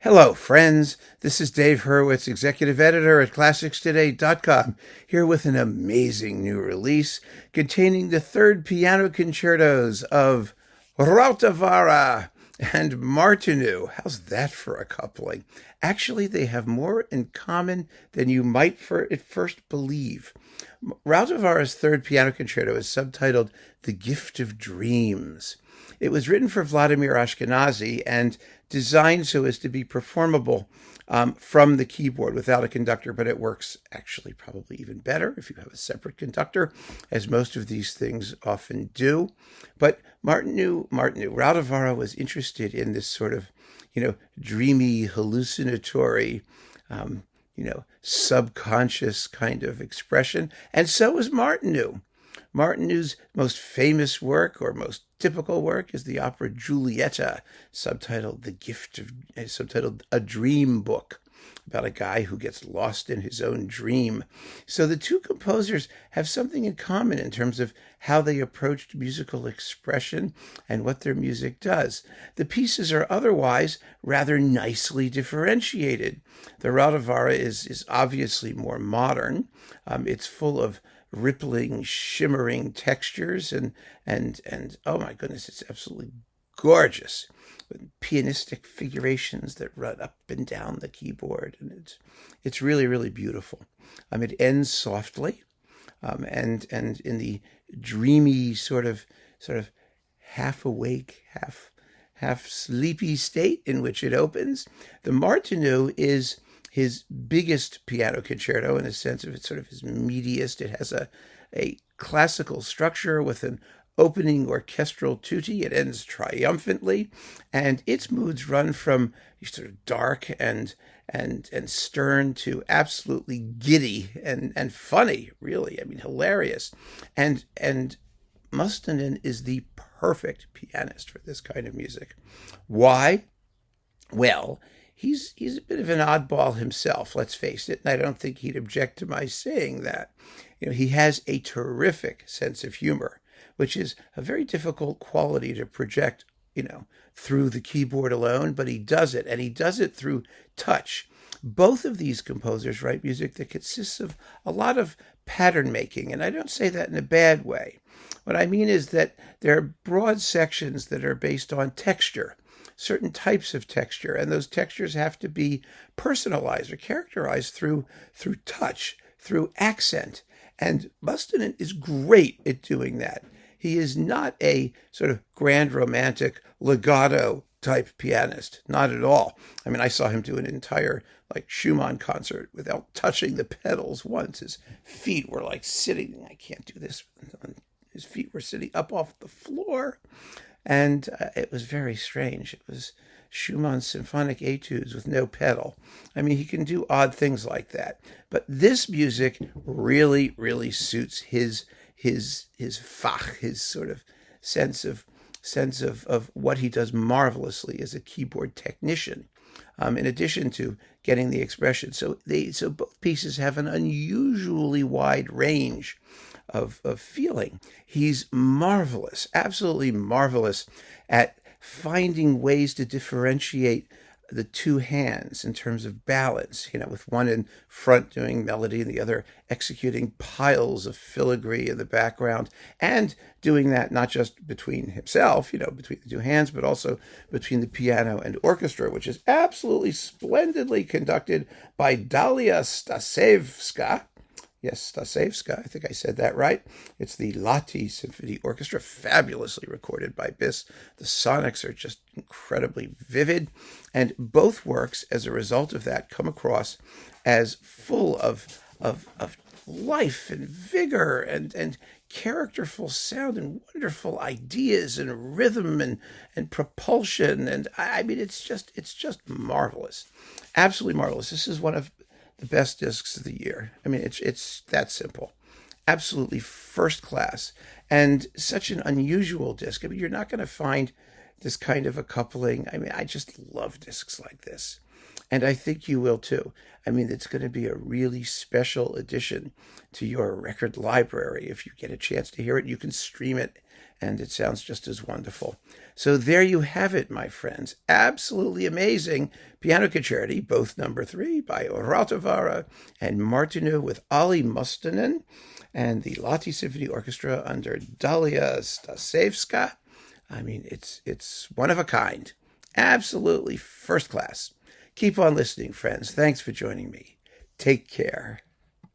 Hello, friends. This is Dave Hurwitz, executive editor at ClassicsToday.com, here with an amazing new release containing the third piano concertos of Rautavaara and Martinu. How's that for a coupling? Actually, they have more in common than you might at first believe. Rautavaara's third piano concerto is subtitled The Gift of Dreams. It was written for Vladimir Ashkenazy and designed so as to be performable from the keyboard without a conductor, but it works actually probably even better if you have a separate conductor, as most of these things often do. But Rautavaara was interested in this sort of, dreamy, hallucinatory, subconscious kind of expression, and so was Martinu. Martinu's most famous work, or most typical work, is the opera Giulietta, subtitled A Dream Book, about a guy who gets lost in his own dream. So the two composers have something in common in terms of how they approached musical expression and what their music does. The pieces are otherwise rather nicely differentiated. The Rautavaara is obviously more modern. It's full of rippling, shimmering textures, and oh my goodness, it's absolutely gorgeous, with pianistic figurations that run up and down the keyboard, and it's really, really beautiful. It ends softly, and in the dreamy sort of half awake, half sleepy state in which it opens. The Martinu is his biggest piano concerto, in the sense of it's sort of his meatiest. It has a classical structure with an opening orchestral tutti. It ends triumphantly, and its moods run from sort of dark and stern to absolutely giddy and funny, really. Hilarious. And Mustonen is the perfect pianist for this kind of music. Why? Well, he's a bit of an oddball himself, let's face it, and I don't think he'd object to my saying that. He has a terrific sense of humor, which is a very difficult quality to project, through the keyboard alone, but he does it, and he does it through touch. Both of these composers write music that consists of a lot of pattern making, and I don't say that in a bad way. What I mean is that there are broad sections that are based on texture, certain types of texture, and those textures have to be personalized or characterized through touch, through accent. And Mustonen is great at doing that. He is not a sort of grand romantic legato type pianist, not at all. I saw him do an entire Schumann concert without touching the pedals once. His feet were sitting, I can't do this. His feet were sitting up off the floor. And it was very strange. It was Schumann's symphonic etudes with no pedal. He can do odd things like that. But this music really, really suits his Fach, his sort of sense of what he does marvelously as a keyboard technician. In addition to getting the expression. So both pieces have an unusually wide range of feeling. He's marvelous, absolutely marvelous at finding ways to differentiate the two hands in terms of balance, with one in front doing melody and the other executing piles of filigree in the background, and doing that not just between himself, between the two hands, but also between the piano and orchestra, which is absolutely splendidly conducted by Dalia Stasevska. Yes, Stasevska, I think I said that right. It's the Lahti Symphony Orchestra, fabulously recorded by Biss. The sonics are just incredibly vivid. And both works, as a result of that, come across as full of life and vigor and characterful sound and wonderful ideas and rhythm and propulsion. And it's just marvelous. Absolutely marvelous. This is one of the best discs of the year. It's that simple. Absolutely first class. And such an unusual disc. You're not going to find this kind of a coupling. I just love discs like this. And I think you will too. It's going to be a really special addition to your record library. If you get a chance to hear it, you can stream it and it sounds just as wonderful. So there you have it, my friends. Absolutely amazing piano concerti, both number 3 by Rautavaara and Martinu with Olli Mustonen, and the Lahti Symphony Orchestra under Dalia Stasevska. I mean, it's one of a kind. Absolutely first class. Keep on listening, friends. Thanks for joining me. Take care.